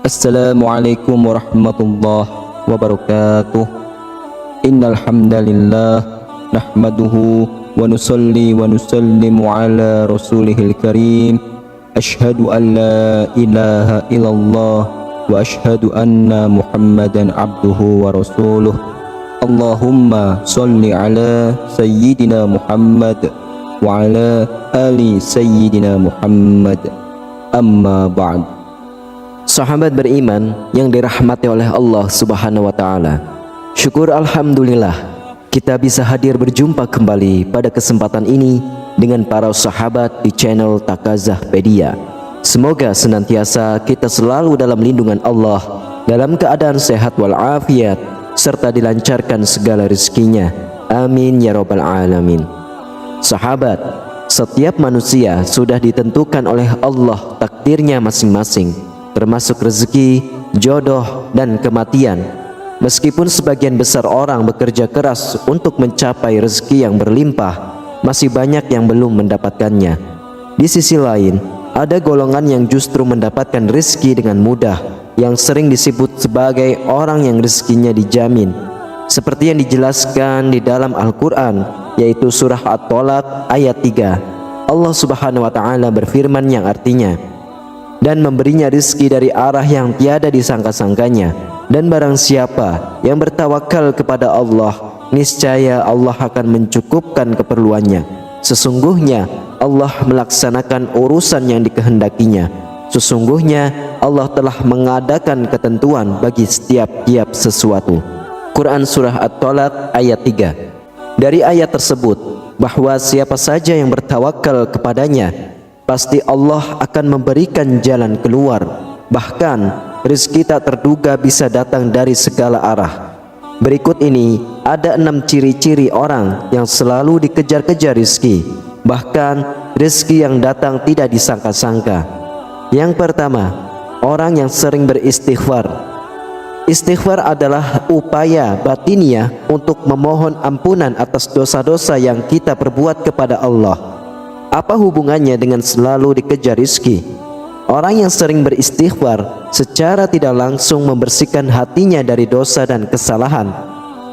Assalamualaikum warahmatullahi wabarakatuh. Innal hamdalillah nahmaduhu wa nusalli wa nusallimu ala rasulihil karim. Ashhadu an la ilaha illallah wa ashhadu anna Muhammadan abduhu wa rasuluh. Allahumma salli ala sayyidina Muhammad wa ala ali sayyidina Muhammad. Amma ba'd. Sahabat beriman yang dirahmati oleh Allah Subhanahu wa taala. Syukur alhamdulillah kita bisa hadir berjumpa kembali pada kesempatan ini dengan para sahabat di channel Takazahpedia. Semoga senantiasa kita selalu dalam lindungan Allah, dalam keadaan sehat walafiat, serta dilancarkan segala rezekinya. Amin ya rabbal alamin. Sahabat, setiap manusia sudah ditentukan oleh Allah takdirnya masing-masing, termasuk rezeki, jodoh, dan kematian. Meskipun sebagian besar orang bekerja keras untuk mencapai rezeki yang berlimpah, masih banyak yang belum mendapatkannya. Di sisi lain, ada golongan yang justru mendapatkan rezeki dengan mudah, yang sering disebut sebagai orang yang rezekinya dijamin. Seperti yang dijelaskan di dalam Al-Quran, yaitu surah At-Tolaq ayat 3. Allah Subhanahu wa ta'ala berfirman yang artinya, dan memberinya rizki dari arah yang tiada disangka-sangkanya. Dan barang siapa yang bertawakal kepada Allah, niscaya Allah akan mencukupkan keperluannya. Sesungguhnya Allah melaksanakan urusan yang dikehendakinya. Sesungguhnya Allah telah mengadakan ketentuan bagi setiap sesuatu. Quran surah At-Tolaq ayat 3. Dari ayat tersebut bahwa siapa saja yang bertawakal kepadanya, pasti Allah akan memberikan jalan keluar. Bahkan rezeki tak terduga bisa datang dari segala arah. Berikut ini ada 6 ciri-ciri orang yang selalu dikejar-kejar rezeki, bahkan rezeki yang datang tidak disangka-sangka. Yang pertama, orang yang sering beristighfar. Istighfar adalah upaya batiniah untuk memohon ampunan atas dosa-dosa yang kita perbuat kepada Allah. Apa hubungannya dengan selalu dikejar rezeki? Orang yang sering beristighfar secara tidak langsung membersihkan hatinya dari dosa dan kesalahan.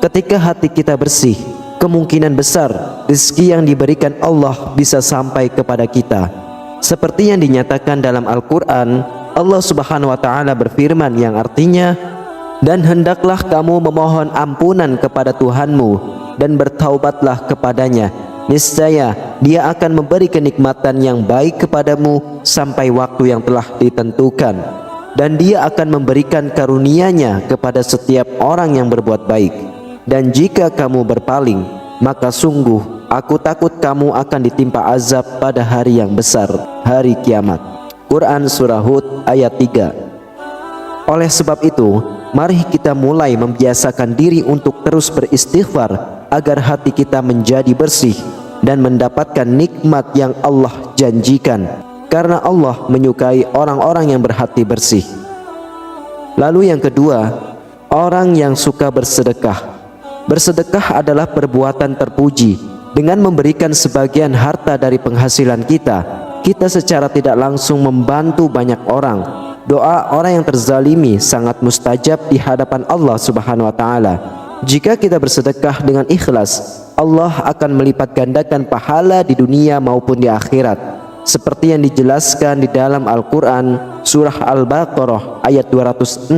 Ketika hati kita bersih, kemungkinan besar rezeki yang diberikan Allah bisa sampai kepada kita. Seperti yang dinyatakan dalam Al-Quran, Allah Subhanahu wa ta'ala berfirman yang artinya, dan hendaklah kamu memohon ampunan kepada Tuhanmu dan bertaubatlah kepadanya. Niscaya Dia akan memberi kenikmatan yang baik kepadamu sampai waktu yang telah ditentukan, dan Dia akan memberikan karunia-Nya kepada setiap orang yang berbuat baik. Dan jika kamu berpaling, maka sungguh aku takut kamu akan ditimpa azab pada hari yang besar, hari kiamat. Quran surah Hud ayat 3. Oleh sebab itu, mari kita mulai membiasakan diri untuk terus beristighfar agar hati kita menjadi bersih dan mendapatkan nikmat yang Allah janjikan, karena Allah menyukai orang-orang yang berhati bersih. Lalu yang kedua, orang yang suka bersedekah. Bersedekah adalah perbuatan terpuji. Dengan memberikan sebagian harta dari penghasilan kita, kita secara tidak langsung membantu banyak orang. Doa orang yang terzalimi sangat mustajab di hadapan Allah Subhanahu wa ta'ala. Jika kita bersedekah dengan ikhlas, Allah akan melipat gandakan pahala di dunia maupun di akhirat, seperti yang dijelaskan di dalam Al-Quran surah Al-Baqarah ayat 261.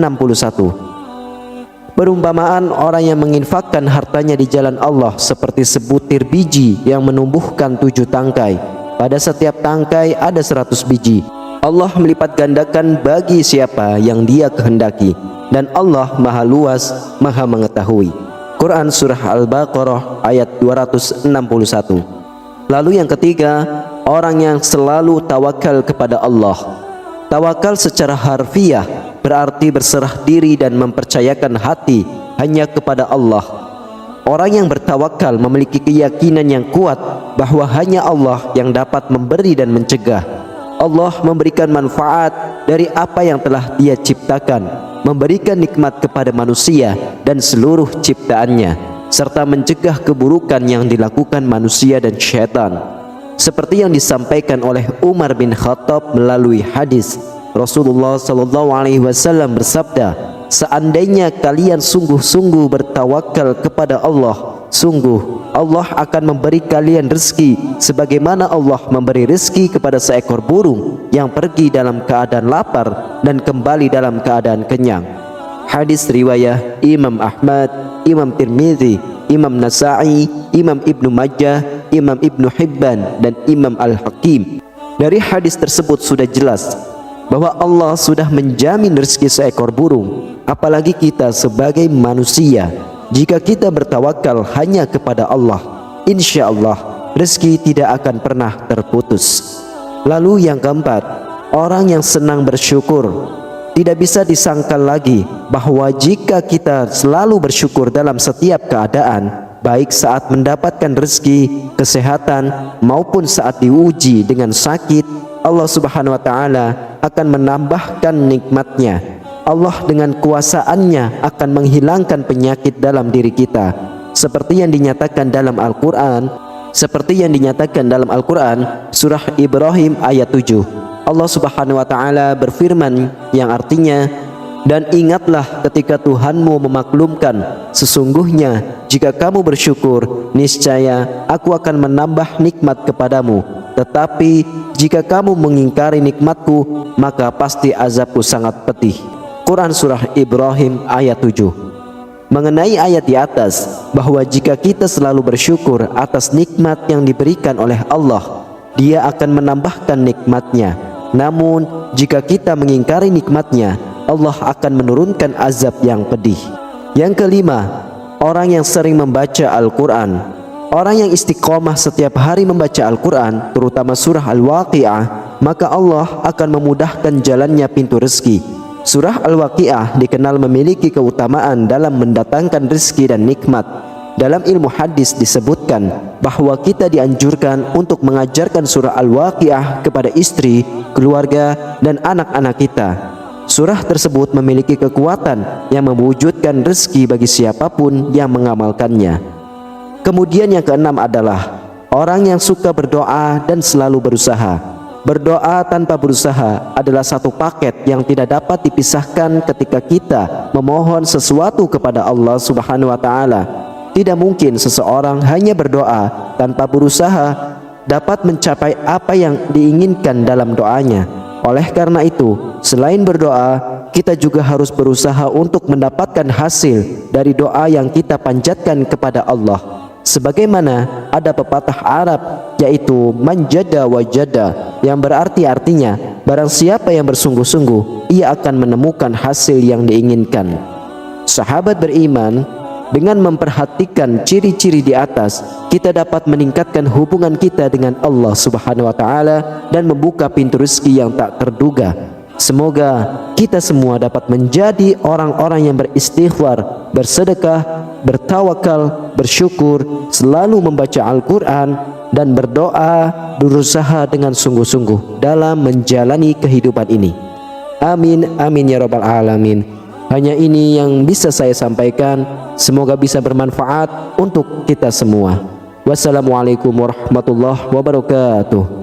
Perumpamaan orang yang menginfakkan hartanya di jalan Allah seperti sebutir biji yang menumbuhkan 7 tangkai. Pada setiap tangkai ada 100 biji. Allah melipat gandakan bagi siapa yang Dia kehendaki, dan Allah maha luas, maha mengetahui. Quran surah Al-Baqarah ayat 261. Lalu yang ketiga, orang yang selalu tawakal kepada Allah. Tawakal secara harfiah berarti berserah diri dan mempercayakan hati hanya kepada Allah. Orang yang bertawakal memiliki keyakinan yang kuat bahwa hanya Allah yang dapat memberi dan mencegah. Allah memberikan manfaat dari apa yang telah Dia ciptakan, memberikan nikmat kepada manusia dan seluruh ciptaannya, serta mencegah keburukan yang dilakukan manusia dan syaitan. Seperti yang disampaikan oleh Umar bin Khattab melalui hadis, Rasulullah sallallahu alaihi wasallam bersabda, seandainya kalian sungguh-sungguh bertawakal kepada Allah, sungguh Allah akan memberi kalian rezeki sebagaimana Allah memberi rezeki kepada seekor burung yang pergi dalam keadaan lapar dan kembali dalam keadaan kenyang. Hadis riwayat Imam Ahmad, Imam Tirmidzi, Imam Nasa'i, Imam Ibnu Majah, Imam Ibnu Hibban, dan Imam Al-Hakim. Dari hadis tersebut sudah jelas bahwa Allah sudah menjamin rezeki seekor burung, apalagi kita sebagai manusia. Jika kita bertawakal hanya kepada Allah, insya Allah rezeki tidak akan pernah terputus. Lalu yang keempat, orang yang senang bersyukur. Tidak bisa disangkal lagi bahwa jika kita selalu bersyukur dalam setiap keadaan, baik saat mendapatkan rezeki, kesehatan, maupun saat diuji dengan sakit, Allah Subhanahu wa Ta'ala akan menambahkan nikmatnya. Allah dengan kuasaannya akan menghilangkan penyakit dalam diri kita, seperti yang dinyatakan dalam Al-Quran. Surah Ibrahim ayat 7. Allah Subhanahu wa Ta'ala berfirman yang artinya, dan ingatlah ketika Tuhanmu memaklumkan, sesungguhnya jika kamu bersyukur, niscaya aku akan menambah nikmat kepadamu. Tetapi jika kamu mengingkari nikmatku, maka pasti azabku sangat pedih. Quran Surah Ibrahim ayat 7. Mengenai ayat di atas, bahwa jika kita selalu bersyukur atas nikmat yang diberikan oleh Allah, Dia akan menambahkan nikmatnya. Namun jika kita mengingkari nikmatnya, Allah akan menurunkan azab yang pedih. Yang kelima, orang yang sering membaca Al-Quran. Orang yang istiqomah setiap hari membaca Al-Quran, terutama surah Al-Waqi'ah, maka Allah akan memudahkan jalannya pintu rezeki. Surah Al-Waqi'ah dikenal memiliki keutamaan dalam mendatangkan rezeki dan nikmat. Dalam ilmu hadis disebutkan bahwa kita dianjurkan untuk mengajarkan surah Al-Waqi'ah kepada istri, keluarga, dan anak-anak kita. Surah tersebut memiliki kekuatan yang mewujudkan rezeki bagi siapapun yang mengamalkannya. Kemudian yang keenam adalah orang yang suka berdoa dan selalu berusaha. Berdoa tanpa berusaha adalah satu paket yang tidak dapat dipisahkan ketika kita memohon sesuatu kepada Allah Subhanahu wa Ta'ala. Tidak mungkin seseorang hanya berdoa tanpa berusaha dapat mencapai apa yang diinginkan dalam doanya. Oleh karena itu, selain berdoa, kita juga harus berusaha untuk mendapatkan hasil dari doa yang kita panjatkan kepada Allah. Sebagaimana ada pepatah Arab, yaitu manjada wajada, yang berarti artinya barang siapa yang bersungguh-sungguh, ia akan menemukan hasil yang diinginkan. Sahabat beriman, dengan memperhatikan ciri-ciri di atas, kita dapat meningkatkan hubungan kita dengan Allah Subhanahu wa Ta'ala dan membuka pintu rezeki yang tak terduga. Semoga kita semua dapat menjadi orang-orang yang beristighfar, bersedekah, bertawakal, bersyukur, selalu membaca Al-Quran, dan berdoa, berusaha dengan sungguh-sungguh dalam menjalani kehidupan ini. Amin, amin ya rabbal alamin. Hanya ini yang bisa saya sampaikan. Semoga bisa bermanfaat untuk kita semua. Wassalamualaikum warahmatullahi wabarakatuh.